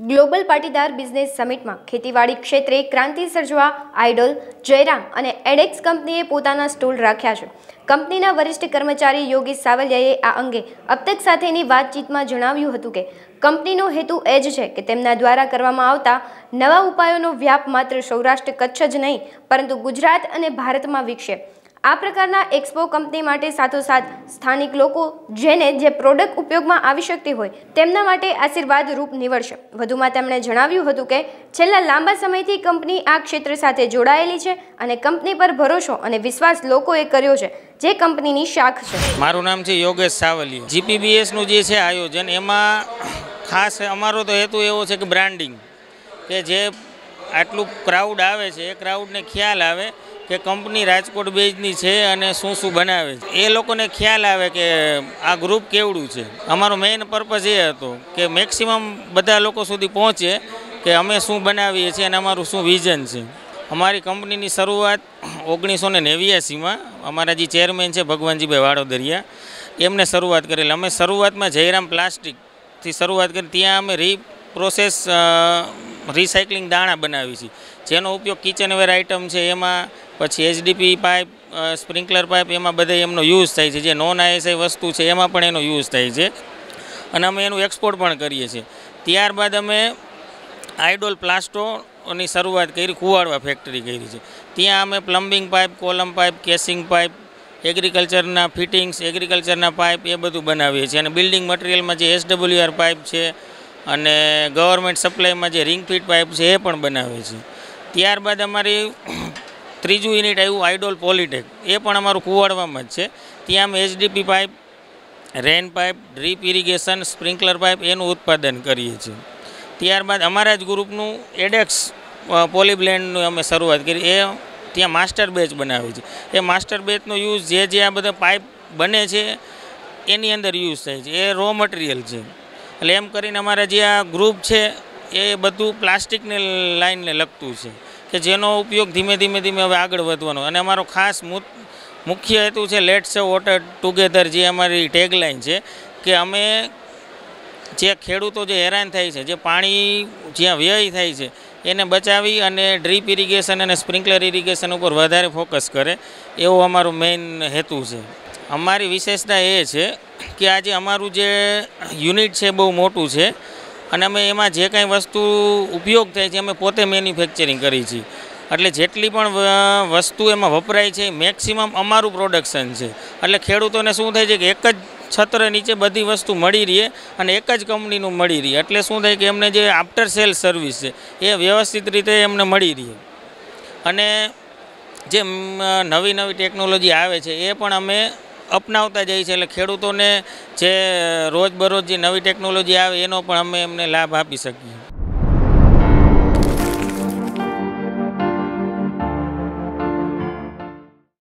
Global Patidar business સમિટમાં ખેતીવાડી ક્ષેત્રે ક્રાંતિ સર્જવા આઇડોલ, જયરામ અને એડેક્સ કંપનીએ પોતાના સ્ટોલ રાખ્યા છે। કંપનીના વરિષ્ઠ કર્મચારી યોગેશ સાવલિયાએ આ અંગે અબતક સાથેની વાતચીતમાં જણાવ્યું હતું કે કંપનીનો હેતુ એ જ છે કે તેમના દ્વારા કરવામાં આવતા નવા ઉપાયોનો વ્યાપ માત્ર સૌરાષ્ટ્ર કચ્છ જ નહીં પરંતુ ગુજરાત અને ભારતમાં વિકસે। આ પ્રકારના એક્સપો કંપની માટે સાથોસાથ સ્થાનિક લોકો જે પ્રોડક્ટ ઉપયોગમાં આવી શકતી હોય તેમના માટે આશીર્વાદ રૂપ નીવડશે। વધુમાં તેમણે જણાવ્યું હતું કે છેલ્લા લાંબા સમયથી કંપની આ ક્ષેત્ર સાથે જોડાયેલી છે અને કંપની પર ભરોસો અને વિશ્વાસ લોકોએ કર્યો છે, જે કંપનીની શાખ છે। મારું નામ છે યોગેશ સાવલિયા। જીપીબીએસનું જે છે આયોજન, એમાં ખાસ અમારો તો હેતુ એવો છે કે બ્રાન્ડિંગ, કે જે આટલું ક્રાઉડ આવે છે એ ક્રાઉડને ખ્યાલ આવે કે કંપની રાજકોટ બેઝની છે અને શું શું બનાવે છે, એ લોકોને ખ્યાલ આવે કે આ ગ્રુપ કેવડું છે। અમારો મેઇન પર્પઝ એ હતો કે મેક્સિમમ બધા લોકો સુધી પહોંચે કે અમે શું બનાવીએ છીએ અને અમારું શું વિઝન છે। અમારી કંપનીની શરૂઆત 1989માં અમારા જે ચેરમેન છે ભગવાનજીભાઈ વાડોદરિયા, એમને શરૂઆત કરેલી। અમે શરૂઆતમાં જયરામ પ્લાસ્ટિકથી શરૂઆત કરી, ત્યાં અમે રિસાયકલિંગ દાણા બનાવી છે, જેનો ઉપયોગ કિચનવેર આઇટમ છે એમાં, પછી એચડીપી પાઇપ, સ્પ્રિંકલર પાઇપ, એમાં બધે એમનો યુઝ થાય છે। જે નોન આઈએસઆઈ વસ્તુ છે એમાં પણ એનો યુઝ થાય છે અને અમે એનું એક્સપોર્ટ પણ કરીએ છીએ। ત્યારબાદ અમે આઇડોલ પ્લાસ્ટોની શરૂઆત કરી, કુવાડવા ફેક્ટરી કરી છે। ત્યાં અમે plumbing pipe, column pipe, casing pipe, એગ્રીકલ્ચરના ફિટિંગ્સ, એગ્રીકલ્ચરના પાઇપ એ બધું બનાવીએ છીએ। અને બિલ્ડિંગ મટીરિયલમાં જે SWR પાઇપ છે અને ગવર્મેન્ટ સપ્લાયમાં જે રિંગ ફિટ પાઇપ છે એ પણ બનાવે છે। ત્યારબાદ અમારી ત્રીજું યુનિટ આવ્યું આઇડોલ પોલીટેક, એ પણ અમારું કુવાડવામાં જ છે। ત્યાં અમે HDP pipe, rain pipe, drip irrigation, sprinkler pipe એનું ઉત્પાદન કરીએ છીએ। ત્યારબાદ અમારા જ ગ્રુપનું એડેક્સ પોલીબ્લેન્ડનું અમે શરૂઆત કરી, એ ત્યાં માસ્ટર બેચ બનાવે છે। એ માસ્ટર બેચનો યુઝ જે આ બધા પાઇપ બને છે એની અંદર યુઝ થાય છે, એ રો મટીરિયલ છે। એટલે એમ કરીને અમારા જે આ ગ્રુપ છે એ બધું પ્લાસ્ટિકની લાઇનને લગતું છે, કે જેનો ઉપયોગ ધીમે ધીમે હવે આગળ વધવાનો। અને અમારો ખાસ મુખ્ય હેતુ છે લેટ્સ વોટર ટુગેધર, જે અમારી ટેગલાઇન છે કે અમે જે ખેડૂતો જે હેરાન થાય છે, જે પાણી જ્યાં વ્યય થાય છે એને બચાવી અને ડ્રીપ ઇરિગેશન અને સ્પ્રિંકલર ઇરિગેશન ઉપર વધારે ફોકસ કરે, એવો અમારો મેઇન હેતુ છે। અમારી વિશેષતા એ છે કે આજે અમારું જે યુનિટ છે બહુ મોટું છે અને અમે એમાં જે કાંઈ વસ્તુ ઉપયોગ થાય છે અમે પોતે મેન્યુફેક્ચરિંગ કરી છીએ। એટલે જેટલી પણ વસ્તુ એમાં વપરાય છે મેક્સિમમ અમારું પ્રોડક્શન છે। એટલે ખેડૂતોને શું થાય છે કે એક જ છત્ર નીચે બધી વસ્તુ મળી રહે અને એક જ કંપનીનું મળી રહે, એટલે શું થાય કે એમને જે આફ્ટર સેલ સર્વિસ છે એ વ્યવસ્થિત રીતે એમને મળી રહે। અને જે નવી ટેકનોલોજી આવે છે એ પણ અમે અપનાવતા જઈએ છીએ, એટલે ખેડૂતોને જે રોજબરોજ જે નવી ટેકનોલોજી આવે એનો પણ અમે એમને લાભ આપી શકીએ।